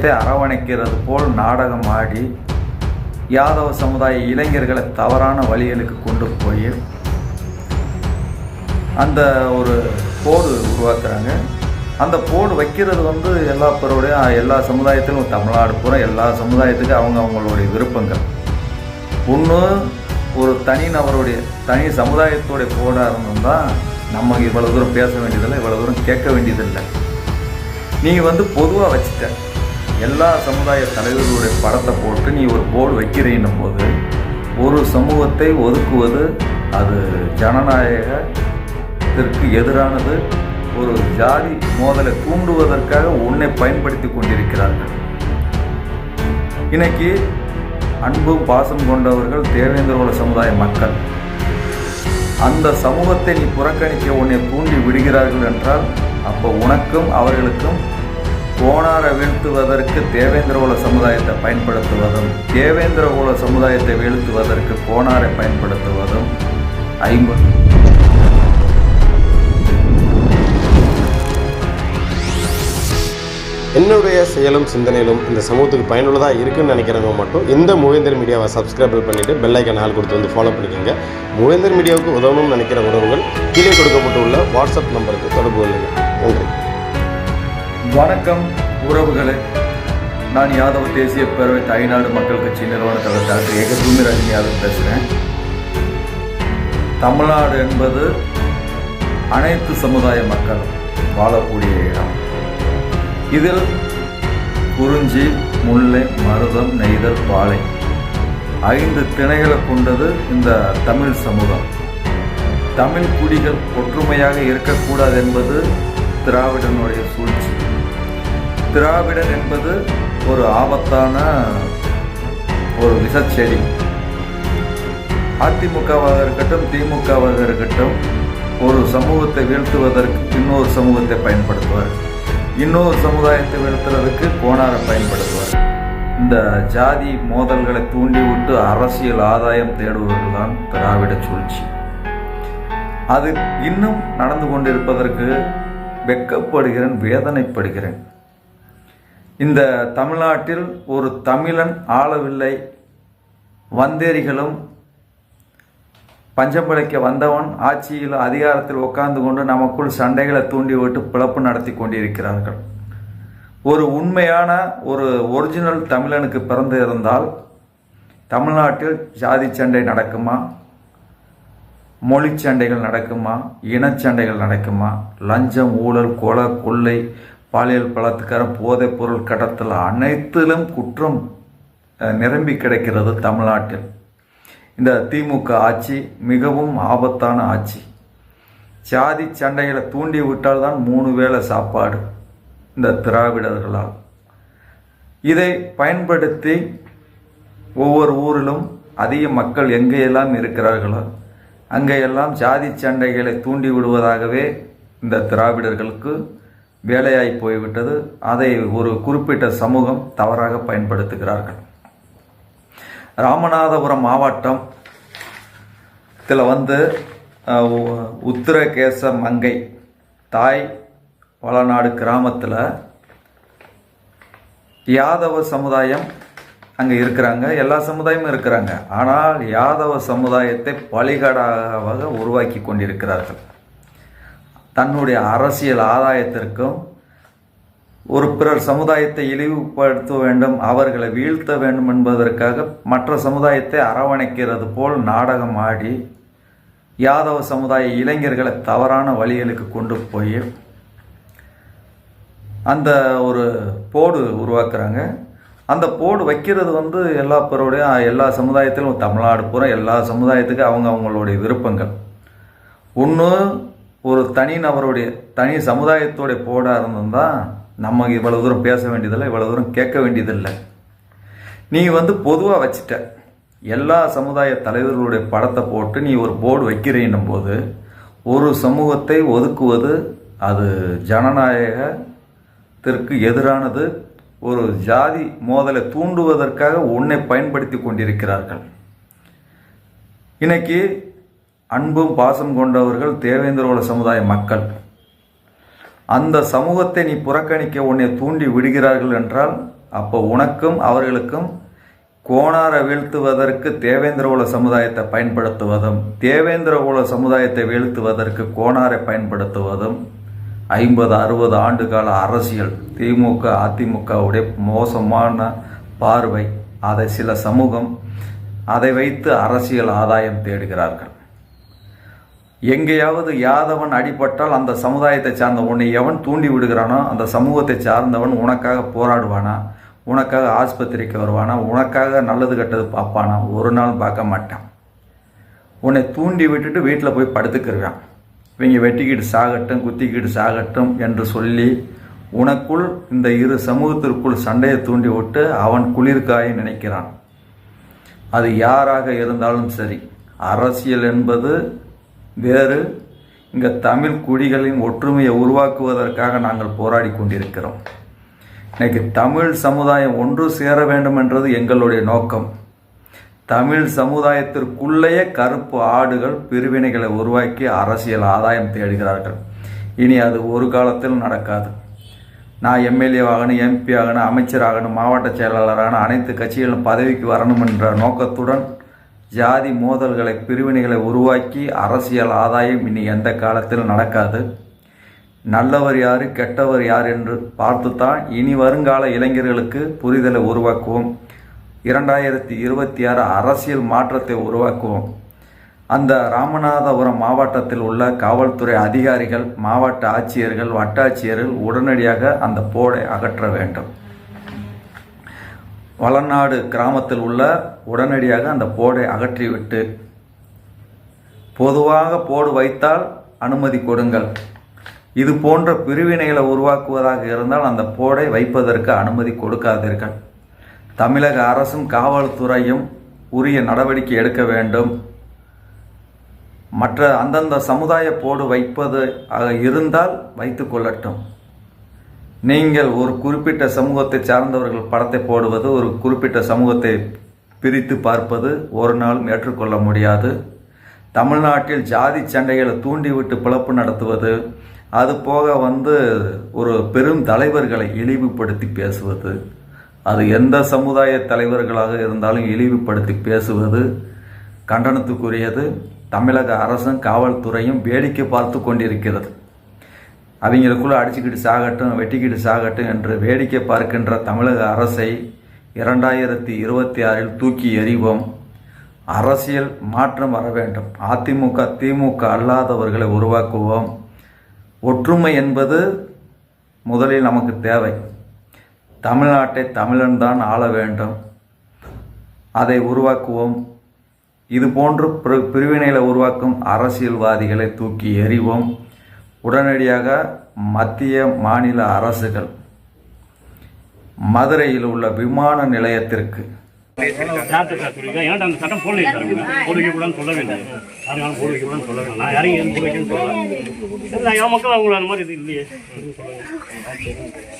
சமுதாயத்தை அரவணைக்கிறது போல் நாடகம் ஆடி யாதவ சமுதாய இளைஞர்களை தவறான வழிகளுக்கு கொண்டு போய் அந்த ஒரு போடு உருவாக்குறாங்க. அந்த போடு வைக்கிறது எல்லா சமுதாயத்திலும் தமிழ்நாடு பூரா எல்லா சமுதாயத்துக்கும் அவங்களுடைய விருப்பங்கள். ஒன்று ஒரு தனி சமுதாயத்துடைய போடாக இருந்தோம்தான் நம்ம இவ்வளோ தூரம் பேச வேண்டியதில்லை, இவ்வளோ தூரம் கேட்க வேண்டியதில்லை. நீ பொதுவாக வச்சுட்ட எல்லா சமுதாய தலைவர்களுடைய படத்தை போட்டு நீ ஒரு போர்டு வைக்கிறீன்னும் போது ஒரு சமூகத்தை ஒதுக்குவது அது ஜனநாயகத்திற்கு எதிரானது. ஒரு ஜாதி மோதலை தூண்டுவதற்காக உன்னை பயன்படுத்தி கொண்டிருக்கிறார்கள். இன்னைக்கு அன்பும் பாசம் கொண்டவர்கள் தேவேந்திர சமுதாய மக்கள். அந்த சமூகத்தை நீ புறக்கணிக்க உன்னை தூண்டி விடுகிறார்கள் என்றால் அப்போ உனக்கும் அவர்களுக்கும் கோணாரை வீழ்த்துவதற்கு தேவேந்திர சமுதாயத்தை பயன்படுத்துவதும் தேவேந்திர சமுதாயத்தை வீழ்த்துவதற்கு கோணாரை பயன்படுத்துவதும் 50. என்னுடைய செயலும் சிந்தனையிலும் இந்த சமூகத்துக்கு பயனுள்ளதாக இருக்குன்னு நினைக்கிறவங்க மட்டும் இந்த மூவேந்தர் மீடியாவை சப்ஸ்கிரைப் பண்ணிவிட்டு பெல்லைக்கன் ஆள் கொடுத்து ஃபாலோ பண்ணிக்கோங்க. மூவேந்தர் மீடியாவுக்கு உதவணும்னு நினைக்கிற உறவுகள் கீழே கொடுக்கப்பட்டுள்ள வாட்ஸ்அப் நம்பருக்கு தொடர்பு கொள்ளுங்கள். நன்றி. வணக்கம் உறவுகளே, நான் யாதவ தேசிய பேரவை தாய்நாடு மக்கள் கட்சி நிறுவன தலைவர் டாக்டர் ஏக தூமிராஜன் யாதவ் பேசுகிறேன். தமிழ்நாடு என்பது அனைத்து சமுதாய மக்கள் வாழக்கூடிய இடம். இதில் குறிஞ்சி, முல்லை, மருதம், நெய்தல், பாலை 5 திணைகளை கொண்டது இந்த தமிழ் சமூகம். தமிழ் குடிகள் ஒற்றுமையாக இருக்கக்கூடாது என்பது திராவிடனுடைய சூழ்ச்சி. திராவிடன் என்பது ஒரு ஆபத்தான ஒரு விஷச்செடி. அதிமுகவாக இருக்கட்டும், திமுகவாக இருக்கட்டும், ஒரு சமூகத்தை வீழ்த்துவதற்கு இன்னொரு சமூகத்தை பயன்படுத்துவார், இன்னொரு சமுதாயத்தை வீழ்த்துறதுக்கு கோணாரை பயன்படுத்துவார். இந்த ஜாதி மோதல்களை தூண்டிவிட்டு அரசியல் ஆதாயம் தேடுவதுதான் தான் திராவிட சூழ்ச்சி. அது இன்னும் நடந்து கொண்டிருப்பதற்கு வெட்கப்படுகிறேன், வேதனைப்படுகிறேன். இந்த தமிழ்நாட்டில் ஒரு தமிழன் ஆளவில்லை. வந்தேரிகளும் பஞ்சம் பிழைக்க வந்தவன் ஆட்சியில் அதிகாரத்தில் உட்கார்ந்து கொண்டு நமக்குள் சண்டைகளை தூண்டிவிட்டு பிளப்பு நடத்தி கொண்டிருக்கிறார்கள். ஒரு உண்மையான ஒரு ஒரிஜினல் தமிழனுக்கு பிறந்து இருந்தால் தமிழ்நாட்டில் ஜாதி சண்டை நடக்குமா, மொழி சண்டைகள் நடக்குமா, இனச்சண்டைகள் நடக்குமா, லஞ்சம், ஊழல், கொலை, கொள்ளை, பாலியல் பலாத்காரம், போதைப் பொருள் கடத்தல் அனைத்திலும் குற்றம் நிரம்பி கிடக்கிறது தமிழ்நாட்டில். இந்த திமுக ஆட்சி மிகவும் ஆபத்தான ஆட்சி. ஜாதி சண்டைகளை தூண்டி விட்டால் தான் 3 வேளை சாப்பாடு இந்த திராவிடர்களால். இதை பயன்படுத்தி ஒவ்வொரு ஊரிலும் அதிக மக்கள் எங்கேயெல்லாம் இருக்கிறார்களோ அங்கேயெல்லாம் ஜாதி சண்டைகளை தூண்டி விடுவதாகவே இந்த திராவிடர்களுக்கு வேலையாய் போய்விட்டது. அதை ஒரு குறிப்பிட்ட சமூகம் தவறாக பயன்படுத்துகிறார்கள். ராமநாதபுரம் மாவட்டத்தில் உத்திரகேச மங்கை தாய் வளநாடு கிராமத்தில் யாதவ சமுதாயம் அங்கே இருக்கிறாங்க. எல்லா சமுதாயமும் இருக்கிறாங்க. ஆனால் யாதவ சமுதாயத்தை பலிகடாவாக உருவாக்கி கொண்டிருக்கிறார்கள். தன்னுடைய அரசியல் ஆதாயத்திற்கும் ஒரு பிறர் சமுதாயத்தை இழிவுபடுத்த வேண்டும், அவர்களை வீழ்த்த வேண்டும் என்பதற்காக மற்ற சமுதாயத்தை அரவணைக்கிறது போல் நாடகம் ஆடி யாதவ சமுதாய இளைஞர்களை தவறான வழிகளுக்கு கொண்டு போய் அந்த ஒரு போடு உருவாக்குறாங்க. அந்த போடு வைக்கிறது எல்லா சமுதாயத்திலும் தமிழ்நாடு பூரா எல்லா சமுதாயத்துக்கும் அவங்களுடைய விருப்பங்கள். ஒன்று ஒரு தனி சமுதாயத்தோடைய போடாக இருந்தோம்தான் நம்ம இவ்வளோ தூரம் பேச வேண்டியதில்லை, இவ்வளோ தூரம் கேட்க வேண்டியதில்லை. நீ பொதுவாக வச்சுட்ட எல்லா சமுதாய தலைவர்களுடைய படத்தை போட்டு நீ ஒரு போர்டு வைக்கிறீன்னும் போது ஒரு சமூகத்தை ஒதுக்குவது அது ஜனநாயகத்திற்கு எதிரானது. ஒரு ஜாதி மோதலை தூண்டுவதற்காக உன்னை பயன்படுத்தி கொண்டிருக்கிறார்கள். இன்னைக்கு அன்பும் பாசம் கொண்டவர்கள் தேவேந்திர சமுதாய மக்கள். அந்த சமூகத்தை நீ புறக்கணிக்க உன்னை தூண்டி விடுகிறார்கள் என்றால் அப்போ உனக்கும் அவர்களுக்கும் கோணாரை வீழ்த்துவதற்கு தேவேந்திரகுல சமுதாயத்தை பயன்படுத்துவதும், தேவேந்திரகுல சமுதாயத்தை வீழ்த்துவதற்கு கோணாரை பயன்படுத்துவதும் 50-60 ஆண்டுகால அரசியல் திமுக அதிமுகவுடைய மோசமான பார்வை. அதை சில சமூகம் அதை வைத்து அரசியல் ஆதாயம் தேடுகிறார்கள். எங்கேயாவது யாதவன் அடிபட்டால் அந்த சமுதாயத்தை சார்ந்த உன்னை எவன் தூண்டி விடுகிறானோ அந்த சமூகத்தை சார்ந்தவன் உனக்காக போராடுவானா, உனக்காக ஆஸ்பத்திரிக்கு வருவானா, உனக்காக நல்லது கெட்டது பார்ப்பானா? ஒரு நாள் பார்க்க மாட்டான். உன்னை தூண்டி விட்டுட்டு வீட்டில் போய் படுத்துக்கிருவான். இவங்க வெட்டிக்கிட்டு சாகட்டும் குத்திக்கிட்டு சாகட்டும் என்று சொல்லி உனக்குள் இந்த இரு சமூகத்திற்குள் சண்டையை தூண்டி விட்டு அவன் குளிர்காய நினைக்கிறான். அது யாராக இருந்தாலும் சரி, அரசியல் என்பது வேறு. இங்கே தமிழ் குடிகளின் ஒற்றுமையை உருவாக்குவதற்காக நாங்கள் போராடி கொண்டிருக்கிறோம். இன்னைக்கு தமிழ் சமுதாயம் ஒன்று சேர வேண்டும் என்றது எங்களுடைய நோக்கம். தமிழ் சமுதாயத்திற்குள்ளேயே கருப்பு ஆடுகள் பிரிவினைகளை உருவாக்கி அரசியல் ஆதாயம் தேடுகிறார்கள். இனி அது ஒரு காலத்தில் நடக்காது. நான் எம்எல்ஏ ஆகணும், எம்பி ஆகணும், அமைச்சர் ஆகணும், மாவட்ட செயலாளரான அனைத்து கட்சிகளும் பதவிக்கு வரணும் என்ற நோக்கத்துடன் ஜாதி மோதல்களை பிரிவினைகளை உருவாக்கி அரசியல் ஆதாயம் இனி எந்த காலத்தில் நடக்காது. நல்லவர் யார் கெட்டவர் யார் என்று பார்த்துத்தான் இனி வருங்கால இளைஞர்களுக்கு புரிதலை உருவாக்குவோம். 2026 அரசியல் மாற்றத்தை உருவாக்குவோம். அந்த ராமநாதபுரம் மாவட்டத்தில் உள்ள காவல்துறை அதிகாரிகள், மாவட்ட ஆட்சியர்கள், வட்டாட்சியர்கள் உடனடியாக அந்த போர்டை அகற்ற வேண்டும். வளநாடு கிராமத்தில் உள்ள உடனடியாக அந்த போர்டை அகற்றிவிட்டு பொதுவாக போர்டு வைத்தால் அனுமதி கொடுங்கள். இது போன்ற பிரிவினைகளை உருவாக்குவதாக இருந்தால் அந்த போர்டை வைப்பதற்கு அனுமதி கொடுக்காதீர்கள். தமிழக அரசும் காவல்துறையும் உரிய நடவடிக்கை எடுக்க வேண்டும். மற்ற அந்தந்த சமுதாய போர்டு வைப்பது இருந்தால் வைத்து கொள்ளட்டும். நீங்கள் ஒரு குறிப்பிட்ட சமூகத்தை சார்ந்தவர்கள் படத்தை போடுவது, ஒரு குறிப்பிட்ட சமூகத்தை பிரித்து பார்ப்பது ஒரு நாளும் ஏற்றுக்கொள்ள முடியாது. தமிழ்நாட்டில் ஜாதி சண்டைகளை தூண்டிவிட்டு பிளப்பு நடத்துவது, அது போக ஒரு பெரும் தலைவர்களை இழிவுபடுத்தி பேசுவது, அது எந்த சமுதாய தலைவர்களாக இருந்தாலும் இழிவுபடுத்தி பேசுவது கண்டனத்துக்குரியது. தமிழக அரசும் காவல்துறையும் வேடிக்கை பார்த்து கொண்டிருக்கிறது. அவங்களுக்குள்ள அடிச்சுக்கிட்டு சாகட்டும், வெட்டிக்கிட்டு சாகட்டும் என்று வேடிக்கை பார்க்கின்ற தமிழக அரசை 2026 தூக்கி எறிவோம். அரசியல் மாற்றம் வர வேண்டும். அதிமுக திமுக அல்லாதவர்களை உருவாக்குவோம். ஒற்றுமை என்பது முதலில் நமக்கு தேவை. தமிழ்நாட்டை தமிழன் தான் ஆள வேண்டும். அதை உருவாக்குவோம். இது போன்று பிரிவினைகளை உருவாக்கும் அரசியல்வாதிகளை தூக்கி எறிவோம். உடனடியாக மத்திய மாநில அரசுகள் மதுரையில் உள்ள விமான நிலையத்திற்கு சட்டம் போட வைக்கக்கூடாதுன்னு சொல்ல வேண்டாம். யாரும் போட வைக்கக்கூடாதுன்னு சொல்ல வேண்டாம். நான் யாரையும் எதுவும் போட வைக்கணும்னு சொல்லலாம். என் மக்கள் அவங்கள அந்த மாதிரி இது இல்லையே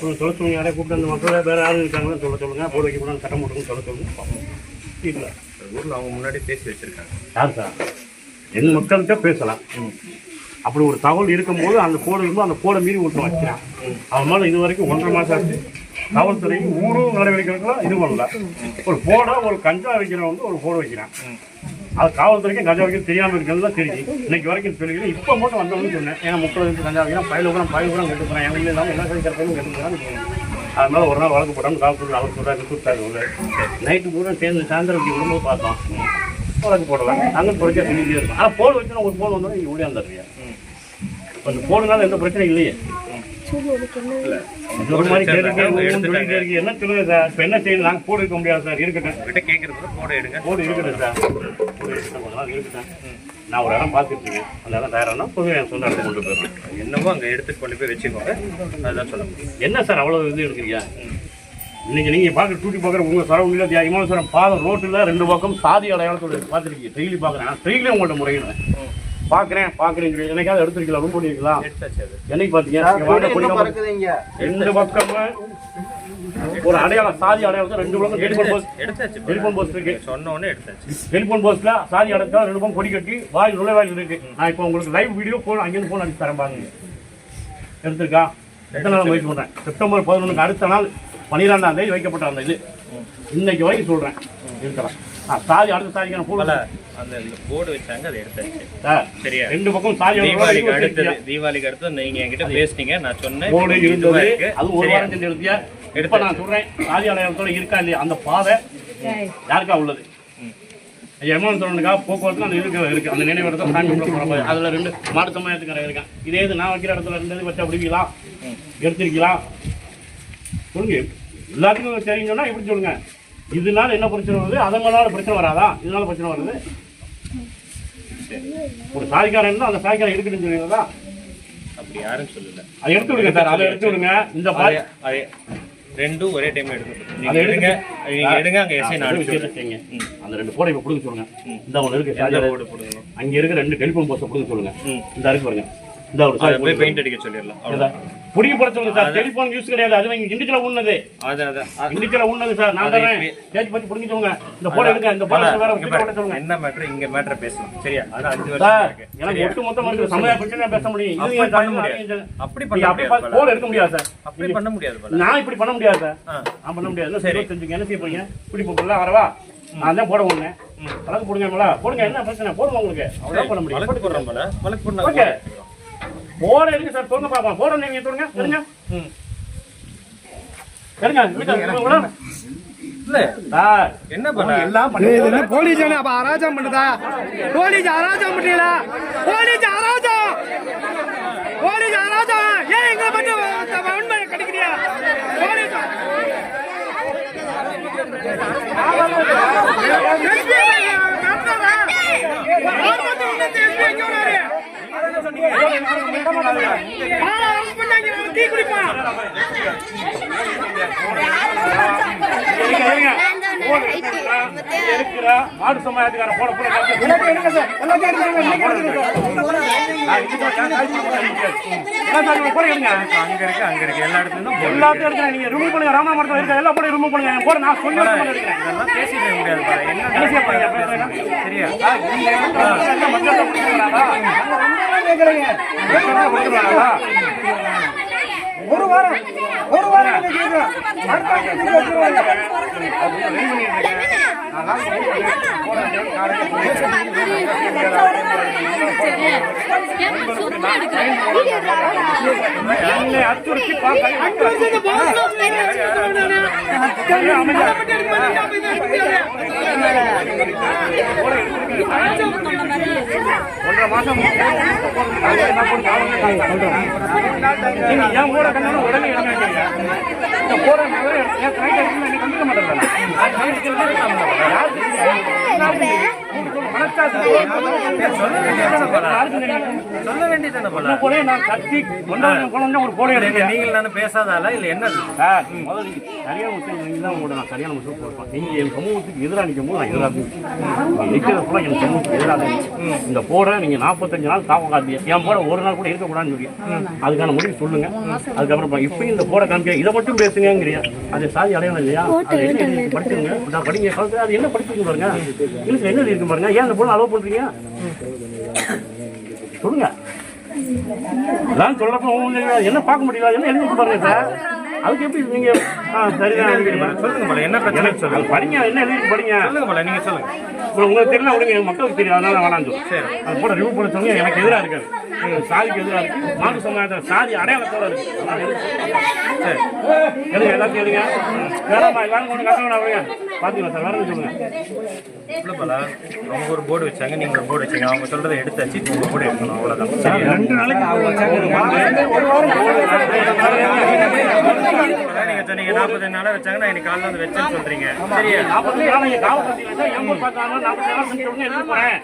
சொல்ல சொல்லுங்க. யாரையும் கூப்பிட்டு அந்த மக்களை வேற யாரும் இருக்காங்கன்னு சொல்ல சொல்லுங்க. போட வைக்கக்கூடாதுன்னு சட்டம் போட்டுன்னு சொல்ல சொல்லுங்க. இல்லை ஊரில் அவங்க முன்னாடி பேசி வச்சிருக்காங்க. யார் சார்? என் மக்கள்கிட்ட பேசலாம். அப்படி ஒரு தகவல் இருக்கும்போது அந்த போட இருக்கும்போது அந்த போட மீறி ஒருத்தன் வைக்கிறான். அவன் மேலே இது வரைக்கும் 1.5 மாதம் ஆச்சு. காவல்துறைக்கு ஊரும் நடவடிக்கைகளுக்கெல்லாம் இது பண்ணல. ஒரு போட ஒரு கஞ்சா வைக்கிறவங்க ஒரு போட வைக்கிறான். அது காவல்துறைக்கும் கஞ்சா வைக்க தெரியாமல் இருக்கிறதுலாம் தெரிஞ்சு இன்னைக்கு வரைக்கும் தெரியுது. இப்போ மட்டும் வந்தவங்க சொன்னேன். ஏன்னா 30 கஞ்சா வைக்கிறேன், பயிலுக்குறம் கெட்டுக்கிறேன். எங்க இல்லாமல் எல்லா கருத்தையும் கெட்டுக்கிறான்னு. அதனால ஒரு நாள் வழக்கு போட்டாங்க. காவல்துறை அவர் சொல்றாரு கொடுத்தாரு. நைட்டு பூரா சேர்ந்து சாயந்தரம் விடும்போது பார்த்தோம். வழக்கு போடலாம். நாங்கள் குறைச்சா சொல்லிட்டே இருக்கோம். ஆனால் போன் வச்சுன்னா ஒரு போன் வந்தாலும் இங்கே ஓடியாந்துருவியா. இப்போ அந்த போனுனால எந்த பிரச்சனையும் இல்லையே. ஒரு மாதிரி கேட்க என்ன சொல்லுங்க சார்? இப்போ என்ன செய்யணும்? நாங்கள் போடு இருக்க முடியாது சார். இருக்கட்டும் கேட்கறது போட எடுங்க. போடு இருக்கட்டும் சார். போடு இருக்கட்டும். நான் ஒரு இடம் பார்த்துருக்கேன். அந்த இடம் தயாரானா பொதுவாக என் சொந்த இடத்தை கொண்டு போயிடுறேன். என்னவோ அங்கே எடுத்துட்டு கொண்டு போய் வச்சுக்கோங்க. அதுதான் சொல்ல முடியும். என்ன சார் அவ்வளோ இது எடுக்கிறீங்க? இன்னைக்கு நீங்கள் பார்க்குற டூட்டி பார்க்குற உங்கள் சரௌண்டிங்கில் இமாமேஸ்வரம் பாதம் ரோட்டில் 2 பக்கம் சாதி அடையாளத்தோடு பார்த்துருக்கீங்க. டெய்லி பார்க்குறேன். நான் டெய்லியும் உங்கள்கிட்ட முறையிடுவேன். பார்க்குறேன் என்னைக்காவது எடுத்துருக்கலாம். ரூம் பண்ணிருக்கலாம். என்னைக்கு பார்த்தீங்க? 2 பக்கமும் ஒரு அடையாளம் சாதி அடையாளத்தை 2 பக்கம் டெலிஃபோன் போஸ்ட் இருக்கு. சொன்ன உடனே எடுத்தாச்சு. டெலிஃபோன் போஸ்ட்ல சாதி அடையாளத்தை 2 பக்கம் கொடி கட்டி நுழைவாயில் இருக்கு. நான் இப்போ உங்களுக்கு லைவ் வீடியோ போன் அங்கேருந்து போன் அடிச்சு தரேன் பாருங்க. எடுத்துருக்கா? எத்தனை நாள் முயற்சி பண்ணுறேன். செப்டம்பர் 11 அடுத்த நாள் 12ஆம் தேதி வைக்கப்பட்ட அந்த இது இன்னைக்கு வரைக்கும் சொல்றேன் இருக்கலாம். சாதி அடுத்த சாதிக்கான போடல அந்த போர்டு வச்சாங்க, அதை எடுத்தாச்சு. சரியா, 2 பக்கம் சாதி. தீபாவளிக்கு அடுத்து நீங்க என்கிட்ட பேசுனீங்க, நான் சொன்னேன் போர்டு இருந்தது. அது ஒரு வாரம் செஞ்சு எழுதியா. இப்ப நான் சொல்றேன் சாதி அடையாளத்தோட இருக்கா இல்லையா அந்த பாதை யாருக்கா உள்ளது? எம்என் சொல்றதுக்காக போக்குவரத்து அந்த இருக்கு அந்த நினைவிடத்தை சாமி கும்பிட அதுல 2 மாட்டு சமயத்துக்காரன் இருக்கான். இதே இது நான் வைக்கிற இடத்துல இருந்தது வச்சா விடுவீங்களா? எடுத்திருக்கலாம் சொல்லுங்க. எல்லாத்துக்கும் தெரிஞ்சோன்னா இப்படி சொல்லுங்க. இதனால என்ன பிரச்சனை வருது? அதனால பிரச்சனை வராதா? இதனால பிரச்சனை வருது. ஒரு சாதிக்காரன் இருந்தால் அந்த சாதிக்காரன் இருக்குன்னு சொல்லுவீங்களா? அப்படி யாரும் சொல்லல. அதை எடுத்து விடுங்க சார், அதை எடுத்து விடுங்க. இந்த ரெண்டும் ஒரே டைம் எடுங்க. எடுங்க, அங்க எஸ்ஐ நான் செய்யுங்க. அந்த 2 போட இப்ப கொடுக்க சொல்லுங்க. இந்த ஒன்று இருக்கு, அங்க இருக்க 2 டெலிஃபோன் போஸ்ட் கொடுக்க சொல்லுங்க. இந்த இருக்கு பாருங்க, இந்த ஒரு சார் போய் பெயிண்ட் அடிக்க சொல்லிடலாம். புடிக்க போட சொல்லுங்க சார். டெலிஃபோன் யூஸ் கிடையாது, அது இண்டிவிஜுவலா உண்ணது. இண்டிவிஜுவலா உண்ணது சார். நான் தரேன், பேச்சு பத்தி புடிங்க சொல்லுங்க. இந்த போட எடுங்க, இந்த போட வேற போட சொல்லுங்க. என்ன மேட்டர் இங்க மேட்டர் பேசலாம். சரியா? அது 5 வருஷம் இருக்கு. எனக்கு ஒட்டு மொத்தமா இருக்கு. சமய பிரச்சனை பேச முடியும். இது பண்ண முடியாது. அப்படி போட எடுக்க முடியாது சார். அப்படி பண்ண முடியாது. நான் இப்படி பண்ண முடியாது சார். நான் பண்ண முடியாது. என்ன சரி செஞ்சுங்க. என்ன செய்ய போறீங்க? இப்படி போடல வரவா? நான் தான் போட ஒண்ணு கலக்கு போடுங்க. போடுங்க, என்ன பிரச்சனை? போடுங்க. உங்களுக்கு அவ்வளவு பண்ண முடியும். வழக்கு போடுறோம் போல. வழக்கு போடுங்க. போட எடுங்க சார். சொல்லுங்க பாப்பா. போட நீங்க சொல்லுங்க. சொல்லுங்க. சரிங்க. இல்ல சார், என்ன பண்ண எல்லாம் பண்ணி போலீஸ் அப்ப அராஜகம் பண்ணுதா? போலீஸ் அராஜகம் பண்ணீங்களா? போலீஸ் அராஜகம், போலீஸ் அராஜகம். ஏன் எங்களை மட்டும் உண்மை கிடைக்கிறியா? Police tea குடிப்பான். மாடு சமயத்துக்கார போட போட அங்க இருக்கு எல்லா இடத்துலயும் எல்லாத்தையும் எடுக்கிறேன். நீங்க ரிமூவ் பண்ணுங்க. ராமநாதபுரத்தில் இருக்க எல்லா போட ரிமூவ் பண்ணுங்க. போட நான் சொல்லி இதெல்லாம் பேசிட முடியாது. சரியா? ஒரு வாரம் ஒன்றரை மாசம் என் கூட கண்ணு உடனே போற கண்டுக்க மாட்டேன். சொல்ல வேண்டியதான போல. நான் கத்தி ஒரு போட நீங்கள் நான் பேசாதால இல்ல என்ன சரியான விஷயம் சரியான விஷயம் கொடுப்பேன். நீங்க என் சமூகத்துக்கு எதிராக நிற்கும் போது நான் எதிராக நிற்கிறது என் சமூகத்துக்கு எதிராக இந்த போட நீங்க 45 நாள் காவல் காப்பீங்க. என் போட ஒரு நாள் கூட இருக்கக்கூடாதுன்னு சொல்லி அதுக்கான முடிவு சொல்லுங்க. அதுக்கப்புறம் இப்பயும் இந்த போட காமிக்க இதை மட்டும் பேசுங்கிறீங்க. அது சாதி அடையாளம் இல்லையா? படிச்சுங்க, படிங்க. அது என்ன படிச்சுங்க பாருங்க. இல்ல என்ன இருக்கு பாருங்க. ஏன் அந்த பொண்ணு அலோவ் பண்றீங்க சொல்லுங்க. அதான் சொல்லப்போ என்ன பார்க்க முடியல, என்ன எழுதி பாருங்க சார். அதுக்கு எப்படி நீங்க சரிதான் சொல்லுங்க போல. என்ன பிரச்சனை சொல்லுங்க. படிங்க, என்ன எழுதி படிங்க சொல்லுங்க போல. நீங்க சொல்லுங்க. உங்களுக்கு தெரியல விடுங்க, மக்களுக்கு தெரியும். அதனால வேணாம் சொல்லு. சரி, அது போட ரிமூவ் பண்ண சொன்னீங்க. எனக்கு எதிராக இருக்காது, சாதிக்கு எதிராக இருக்கு. மாட்டு சமுதாயத்தில் சாதி அடையாளத்தோட இருக்கு. சரி எழுதுங்க, எல்லாத்தையும் எழுதுங்க. வேணாமா எல்லாரும் கொஞ்சம் கஷ்டம் அப்படிங்க பாத்தீங்களா சார்? வேற சொல்லுங்க. இல்லை போல அவங்க ஒரு போர்டு வச்சாங்க, நீங்க ஒரு போர்டு வச்சீங்க. அவங்க சொல்றதை எடுத்தாச்சு, உங்க போர்டு எடுக்கணும். அவ்வளவுதான். சரி, 2 நாளைக்கு அவங்க வச்சாங்க. நீங்க சொன்னீங்க 45 நாளா வச்சாங்கன்னா இன்னைக்கு காலையில் வந்து வச்சேன்னு சொல்றீங்க. சரியா? 45 நாள் நீங்க காவல் பார்த்தீங்கன்னா எங்க பார்த்தாங்க 45 நாள் செஞ்சு உடனே எடுத்து போறேன்.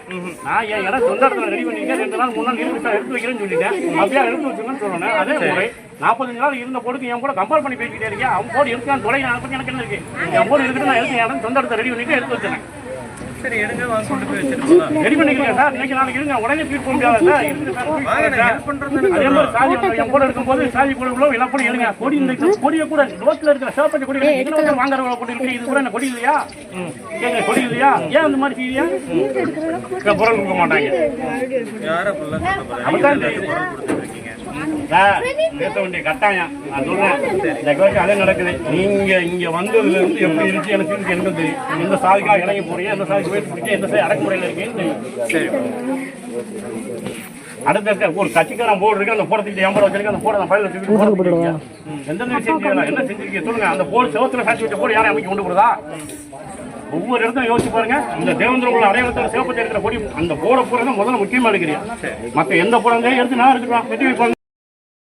நான் என் இடம் சொந்த இடத்துல ரெடி பண்ணிங்க 2 நாள் 3 நாள் எடுத்து வைக்கிறேன்னு சொல்லிட்டேன். அப்படியே எடுத்து வச்சுக்கணும்னு சொல்லணும். அதே முறை 45 நாள் இருந்த போடுக்கு என் கூட கம்பேர் பண்ணி பேசிக்கிட்டே இருக்கேன். அவங்க போடு எடுத்து தொலை எனக்கு என்ன இருக்கு? என் போடு எடுத்து நான் எடுத்து இடம் சொந்த இடத்த ரெடி பண்ணிட்டு எடுத்து வச்சேன். சரி, எடுங்க, வாங்க கொண்டு போய் வச்சிருக்கோம். ரெடி பண்ணிக்கிறேன் சார். இன்னைக்கு நாளைக்கு இருங்க, உடனே ஃபீல் பண்ண முடியாது சார். அதே மாதிரி சாதி என் கூட இருக்கும்போது சாதி கூட எல்லாம் கூட எழுங்க. கொடி இந்த கொடியை கூட ரோட்ல இருக்கிற சிவப்பஞ்ச கொடி வாங்குறவங்க கொடி இருக்கு. இது கூட என்ன கொடி இல்லையா? கேட்க கொடி இல்லையா? ஏன் அந்த மாதிரி செய்யா பொருள் கொடுக்க மாட்டாங்க? யாரை அப்படித்தான் சார், பேச வேண்டிய கட்டாயம் நான் சொல்றேன். இந்த கோரிக்கை அதே நடக்குது. நீங்க இங்க வந்ததுல இருந்து எப்படி இருக்கு எனக்கு என்ன தெரியும். எந்த சாதிக்காக இறங்கி போறீங்க, எந்த சாதிக்கு போயிட்டு இருக்கீங்க, எந்த சாதி அடக்குமுறையில் இருக்கீங்கன்னு தெரியும். அடுத்த ஒரு கட்சிக்காரன் போர்டு இருக்கு, அந்த போட தூக்கி 50 வச்சிருக்கேன், அந்த போட நான் பயில வச்சுக்கிட்டு எந்தெந்த விஷயம் செய்யலாம், என்ன செஞ்சிருக்கீங்க சொல்லுங்க. அந்த போர்டு செவத்துல சாட்சி வச்ச போர்டு யாரும் அமைக்க கொண்டு போறதா? ஒவ்வொரு இடத்துல யோசிச்சு பாருங்க. இந்த தேவேந்திர அடையாளத்தில் சிவப்பத்தை இருக்கிற கொடி அந்த போட போறத முதல்ல முக்கியமா எடுக்கிறீங்க. மற்ற எந்த போடம் எடுத்து நான் எடுத்துக்கலாம் வெட்டி வைப்பாங்க.